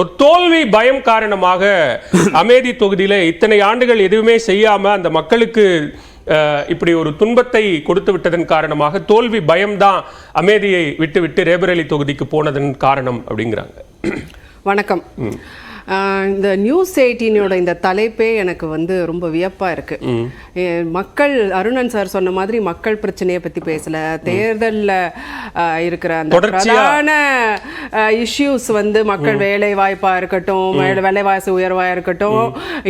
ஒரு தோல்வி பயம் காரணமாக அமேதி தொகுதியில இத்தனை ஆண்டுகள் எதுவுமே செய்யாம அந்த மக்களுக்கு இப்படி ஒரு துன்பத்தை கொடுத்து விட்டதன் காரணமாக தோல்வி பயம்தான் அமேதியை விட்டு ரேபரேலி தொகுதிக்கு போனதன் காரணம் அப்படிங்கிறாங்க. வணக்கம். இந்த நியூஸ் 18 இந்த தலைப்பே எனக்கு வந்து ரொம்ப வியப்பா இருக்கு. மக்கள் அருணன் சார் சொன்ன மாதிரி மக்கள் பிரச்சனையை பத்தி பேசல, தேர்தலில் இருக்கிற அந்த பிரதான இஷ்யூஸ் வந்து மக்கள் வேலை வாய்ப்பா இருக்கட்டும், விலைவாசி உயர்வா இருக்கட்டும்,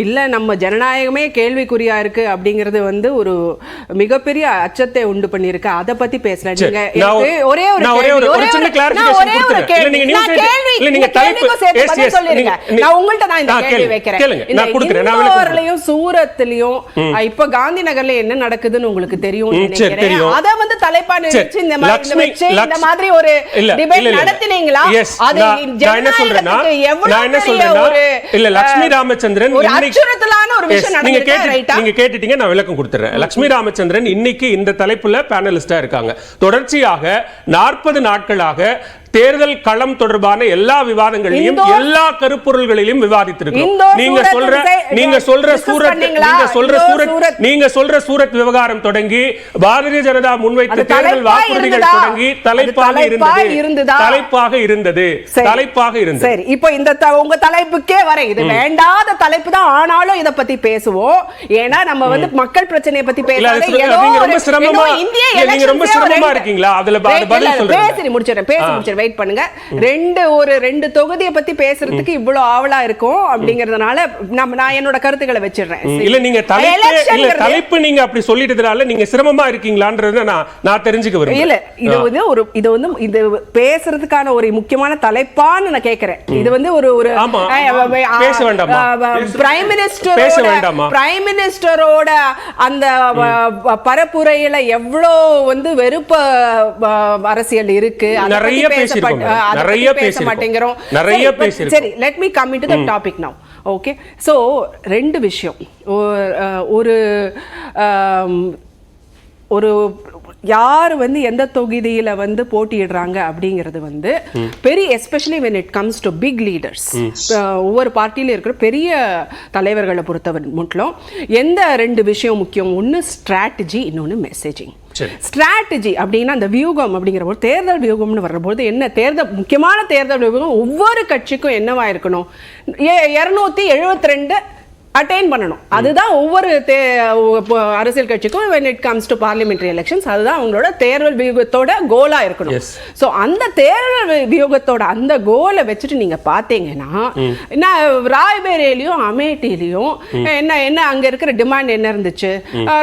இல்ல நம்ம ஜனநாயகமே கேள்விக்குறியா இருக்கு அப்படிங்கிறது வந்து ஒரு மிகப்பெரிய அச்சத்தை உண்டு பண்ணிருக்கு. அதை பத்தி பேசல. நீங்க ஒரே ஒரு சூரத்திலையும் இப்ப காந்தி நகர்ல என்ன நடக்குதுன்னு உங்களுக்கு தெரியும். அத வந்து தலைப்பா நினைச்சு இந்த மாதிரி ஒரு டிபேட் நடத்தினீங்களா? அது லட்சுமி ராமச்சந்திரன் அச்சுறுத்தலான ஒரு விஷயம் நீங்க கேட்டுட்டீங்க, நான் விளக்கம் கொடுத்துறேன். லட்சுமி ராமச்சந்திரன் இன்னைக்கு இந்த தலைப்புல பேனலிஸ்டா இருக்காங்க. தொடர்ச்சியாக 40 நாட்களாக தேர்தல் களம் தொடர்பான எல்லா விவாதங்களையும் எல்லா கருப்பொருள்களிலும் விவாதித்திருக்கிறோம். நீங்க சொல்ற சூரத் விவகாரம் தொடங்கி பாரதிய ஜனதா முன்வைத்த தேர்தல் வாக்குறுதிகள் தொடங்கி தலைப்பாக இருந்தது. சரி, இப்போ இந்த உங்க தலைப்புக்கே வர இது வேண்டாத தலைப்பு தான். ஆனாலும் இத பத்தி பேசுவோம். ஏன்னா நம்ம வந்து மக்கள் பிரச்சனையை பத்தி பேசாத ரொம்ப சிரமமா இருக்கீங்களா? அதுல பதில் சொல்றேன். பேசி முடிச்சிடுறேன். வெயிட் பண்ணுங்க. ரெண்டு தொகுதியை பத்தி பேசுறதுக்கு இவ்வளவு ஆவலா இருக்கும் அப்படிங்கறதுனால நான் என்னோட கருத்துக்களை வச்சிடுறேன். இல்ல நீங்க தலைப்பு நீங்க அப்படி சொல்லிட்டதுனால நீங்க சிரமமா இருக்கீங்களான்றத நான் தெரிஞ்சுக்க விரும்புறேன். இல்ல இது பேசுறதுக்கான ஒரு முக்கியமான தலைப்பான்னு நான் கேக்குறேன். இது வந்து ஒரு பேச வேண்டாமா? பிரைம் மினிஸ்டரோட அந்த பரப்புரையில எவ்வளவு வந்து வெறுப்பு அரசியல் இருக்கு. நிறைய பேச மாட்டேங்கிறோம். சரி, let me come into the topic now. Okay, so ரெண்டு விஷயம். ஒரு யார் வந்து எந்த தொகுதியில வந்து போட்டியிடுறாங்க அப்படிங்கிறது வந்து பெரிய, especially when it comes to big leaders, ஒவ்வொரு பார்ட்டியில இருக்கிற பெரிய தலைவர்களை பொறுத்தவரை மட்டும் எந்த ரெண்டு விஷயம் முக்கியம்? ஒன்று ஸ்ட்ராட்டஜி, இன்னொன்று மெசேஜிங். ஸ்ட்ராட்டஜி அப்படின்னா அந்த வியூகம் அப்படிங்கிற போது, தேர்தல் வியூகம்னு வர்றபோது என்ன முக்கியமான தேர்தல் வியூகம் ஒவ்வொரு கட்சிக்கும் என்னவா இருக்கணும்? 272 அட்டைன் பண்ணணும். அதுதான் ஒவ்வொரு அரசியல் கட்சிக்கும் when it comes to parliamentary elections அதுதான் அவங்களோட தேர்தல் வியூகத்தோட கோலா இருக்கணும். ஸோ அந்த தேர்தல் வியூகத்தோட அந்த கோலை வச்சுட்டு நீங்க பாத்தீங்கன்னா, ராய்பரேலியும் அமேட்டிலையும் என்ன அங்க இருக்கிற டிமாண்ட் என்ன இருந்துச்சு?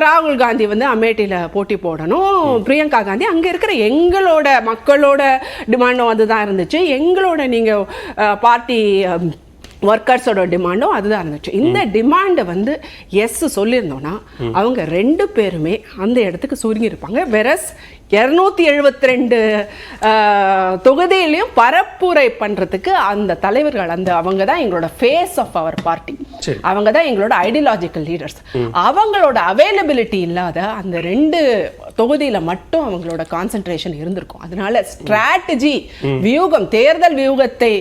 ராகுல் காந்தி வந்து அமேட்டியில போட்டி போடணும், பிரியங்கா காந்தி அங்க இருக்கிற எங்களோட மக்களோட டிமாண்டும் அதுதான் இருந்துச்சு, எங்களோட நீங்க பார்ட்டி ஒர்க்கர்ஸோட டிமாண்டும் அதுதான் இருந்துச்சு. இந்த டிமாண்டை வந்து எஸ் சொல்லியிருந்தோன்னா அவங்க ரெண்டு பேருமே அந்த இடத்துக்கு சுருங்கி இருப்பாங்க. வெரஸ் 272 தொகுதியிலையும் பரப்புரை பண்றதுக்கு அந்த தலைவர்கள், அவங்க தான் எங்களோட ஃபேஸ் ஆஃப் அவர் பார்ட்டி, அவங்க தான் எங்களோட ஐடியாலஜிக்கல் லீடர்ஸ். அவங்களோட அவைலபிலிட்டி இல்லாத அந்த 2 தொகுதியில மட்டும் அவங்களோட கான்சென்ட்ரேஷன் இருந்திருக்கும். அதனால ஸ்ட்ராட்டஜி, வியூகம், தேர்தல் வியூகத்தை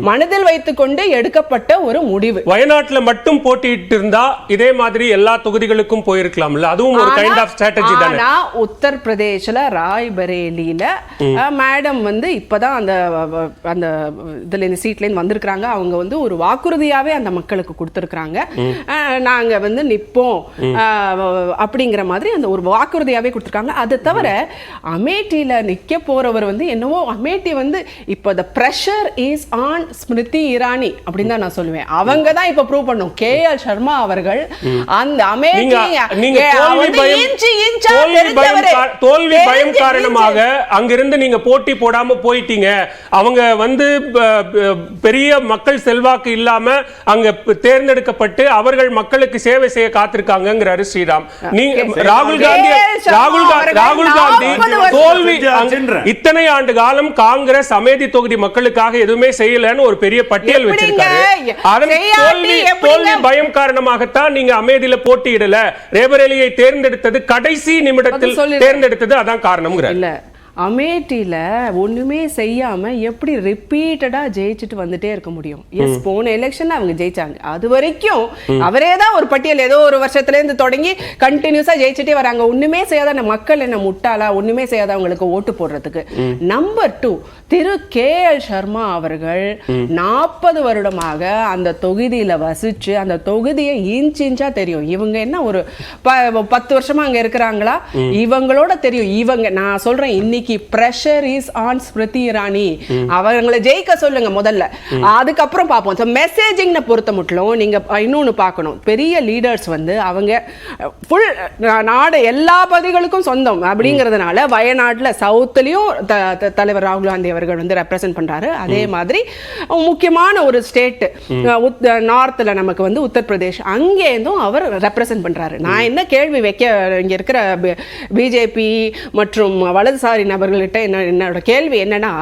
மனதில் வைத்துக்கொண்டு எடுக்கப்பட்ட ஒரு முடிவு. வயநாட்டுல மட்டும் போட்டிட்டு இருந்தா இதே மாதிரி எல்லா தொகுதிகளுக்கும் போயிருக்கலாம்ல, அதுவும் ஒரு கைண்ட் ஆஃப் ஸ்ட்ராட்டஜி தானே. ஆனா உத்தரப்பிரதேசல ராய்பரேலியில மேடம் வந்து இப்பதான் அந்த இதுல இந்த சீட்ல இருந்து வந்திருக்காங்க. அவங்க வந்து ஒரு வாக்குறுதியாவே அந்த மக்களுக்கு கொடுத்திருக்காங்க. நாங்க வந்து நிப்போம் அப்படிங்கிற மாதிரி அந்த ஒரு வாக்குறுதியாவே கொடுத்திருக்காங்க. அது தவிர அமேட்டியில நிக்க போறவர் வந்து என்னவோ, அமேட்டி வந்து இப்போ the pressure is on Smriti Irani அப்படின்னு தான் நான் சொல்லுவேன். அவங்க தான் இப்ப ப்ரூவ் பண்ணும். KL சர்மா அவர்கள் அந்த அமேட்டி தோல்வி பயம் காரணமாக அங்கிருந்து நீங்க போட்டி போடாம போயிட்டீங்க. அவங்க வந்து பெரிய மக்கள் செல்வாக்கு இல்லாம அங்க தேர்ந்தெடுக்கப்பட்டு அவர்கள் மக்களுக்கு சேவை செய்ய காத்திருக்காங்கிறாரு ஸ்ரீராம். ராகுல் காந்தி தோல்வி, இத்தனை ஆண்டு காலம் காங்கிரஸ் அமேதி தொகுதி மக்களுக்காக எதுவுமே செய்யலன்னு ஒரு பெரிய பட்டியல் வச்சிருக்காரு. அதன் தோல்வி பயம் காரணமாகத்தான் நீங்க அமேதியில போட்டியிடல, ரேபரேலியை தேர்ந்தெடுத்தது கடைசி நிமிடத்தில் தேர்ந்தெடுத்தது, அதான் காரணம். இல்ல, அமேட்டியில ஒண்ணுமே செய்யாம எப்படி ரிப்பீட்டடா ஜெயிச்சுட்டு வந்துட்டே இருக்க முடியும்? எஸ், போன எலெக்ஷன் அவங்க ஜெயிச்சாங்க. அது வரைக்கும் அவரே தான் ஒரு பட்டியல் ஏதோ ஒரு வருஷத்துல இருந்து தொடங்கி கண்டினியூஸா ஜெயிச்சுட்டே வராங்க. ஒண்ணுமே செய்யாத மக்கள் என்ன முட்டாளா? ஒண்ணுமே செய்யாதவங்களுக்கு ஓட்டு போடுறதுக்கு. நம்பர் 2, திரு KL சர்மா அவர்கள் 40 வருடமாக அந்த தொகுதியில வசிச்சு அந்த தொகுதியை இன்ச்சா தெரியும். இவங்க என்ன ஒரு 10 வருஷமா அங்க இருக்கிறாங்களா? இவங்களோட தெரியும். இவங்க நான் சொல்றேன், இன்னைக்கு pressure is on Smriti Irani. அவங்களை ஜெயிக்க சொல்லுங்க முதல்ல, அதுக்கப்புறம் பார்ப்போம். மெசேஜிங் பொறுத்த மட்டும் நீங்க இன்னொன்னு பார்க்கணும். பெரிய லீடர்ஸ் வந்து அவங்க ஃபுல் நாடு எல்லா பகுதிகளுக்கும் சொந்தம் அப்படிங்கிறதுனால வயநாட்டில் சவுத்துலயும் தலைவர் ராகுல் காந்தி அவர்கள் வந்து ரெப்ரசென்ட் பண்றாரு. அதே மாதிரி முக்கியமான ஒரு ஸ்டேட் நார்த்ல நமக்கு வந்து உத்தரப்பிரதேஷ், அங்கேருந்தும் அவர் ரெப்ரசென்ட் பண்றாரு. நான் என்ன கேள்வி வைக்க இங்க இருக்கிற பிஜேபி மற்றும் வலதுசாரி நபர்கள்கிட்ட என்னோட கேள்வி என்னன்னா,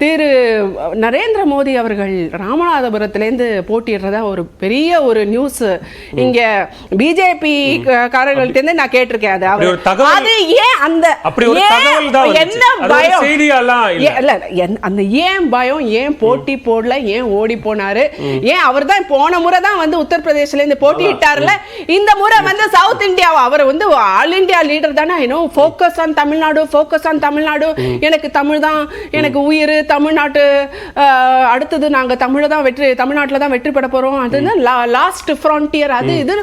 திரு நரேந்திர மோடி அவர்கள் ராமநாதபுரத்திலேருந்து போட்டிடுறதா ஒரு பெரிய ஒரு நியூஸ் இங்க பிஜேபி காரர்கள்ட்ட இருந்து நான் கேட்டிருக்கேன். அது ஏன் அந்த என்ன பயம்? அந்த ஏன் பயம்? ஏன் போட்டி போடல? ஏன் ஓடி போனாரு? ஏன் அவர் தான் போன முறை தான் வந்து உத்தரப்பிரதேசல இருந்து போட்டியிட்டார்ல, இந்த முறை வந்து சவுத் இந்தியா அவர் வந்து ஆல் இந்தியா லீடர் தானே. Focus on Tamil Nadu, focus on Tamil Nadu, எனக்கு தமிழ் தான் எனக்கு உயிர், தமிழ்நாட்டு அடுத்தது நாங்க தமிழ்நாட்டுல தான் வெற்றி பெற போறோம், அதுதான் லாஸ்ட் ஃப்ரான்டியர், அது இது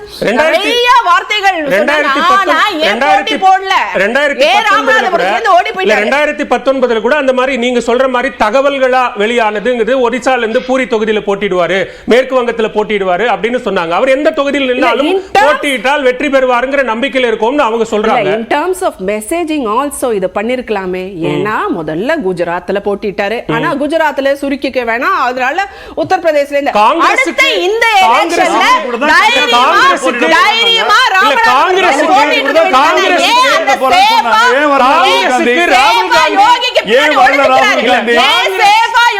நிறைய வார்த்தைகள். 2019 கூட அந்த மாதிரி நீங்க சொல்ற மாதிரி தகவல்களா வெளியானதுங்கிறது, ஒரிசால இருந்து பூரி தொகுதியில போட்டிடுவாரு, மேற்கு வங்கத்துல போட்டிடுவாரு அப்படின்னு சொன்னாங்க. அவர் எந்த தொகுதியில் நின்னாலும் போட்டியிட்டால் வெற்றி பெறுவாருங்கிற நம்பிக்கையில இருக்கும்னு அவங்க சொல்றாங்க. in terms of messaging also இத பண்ணிருக்கலாமே. ஏன்னா முதல்ல குஜராத்ல போட்டிட்டாரு, ஆனா குஜராத்ல சுருக்கிக்க வேணாம், அதனால உத்தரப்பிரதேசல இந்த அடுத்த இந்த எலெக்ஷன்ல தைரியமா ராகுல்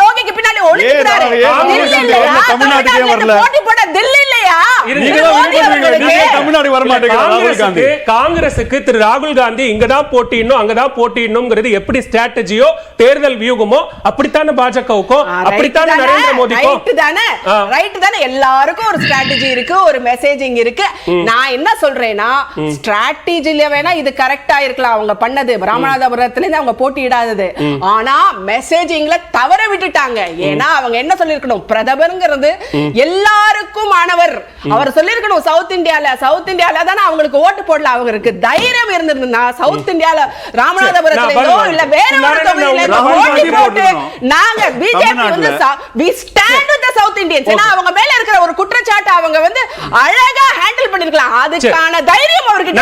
யோகிக்கு பின்னாடி ஒளிஞ்சிருக்காரு. தமிழ்நாட்டுக்கே வரல, போட்டி போட தில்லி இல்லையா? தமிழ்நாடு வர மாட்டேங்குது. காங்கிரசுக்கு திரு ராகுல் காந்தி இங்கதான் போட்டிடணும் அங்கதான் போட்டிடணும்ங்கிறது எப்படி ஸ்ட்ராட்டஜியோ தேர்தல் வியூகமோ அப்படித்தானே பாஜகவுக்கும் அப்படித்தானே நரேந்திர மோடிக்கும் ரைட் தானே. எல்லாருக்கும் ஒரு ஸ்ட்ராட்டஜி இருக்கு, ஒரு மெசேஜிங் இருக்கு. நான் என்ன சொல்றேன்னா, ஸ்ட்ராட்டஜில வேணா இது கரெக்டா இருக்கலாம் அவங்க பண்ணது, ராமநாதபுரத்துல இருந்து அவங்க போட்டியிடாதது. ஆனா மெசேஜிங்ல தவற விட்டுட்டாங்க. ஏன்னா அவங்க என்ன சொல்லிருக்கணும், பிரதமர்ங்கிறது எல்லாருக்கும் ஆனவர். அவர் சொல்லிருக்கணும் சவுத் இந்தியால தானே அவங்களுக்கு ஓட்டு போடல. அவங்களுக்கு தைரியம் இருந்திருந்தா சவுத் இந்தியால ராமநாதபுரத்திலோ இல்ல வேற ஒரு தொகுதியில ஓட்டு போட்டு நாங்க பிஜேபி வந்து we stand with the South Indians. ஏன்னா அவங்க மேல இருக்கிற ஒரு குற்றச்சாட்டு அவங்க வந்து அழகா ஹேண்டில் பண்ணிருக்கலாம். அதுக்கான தைரியம் அவர்கிட்ட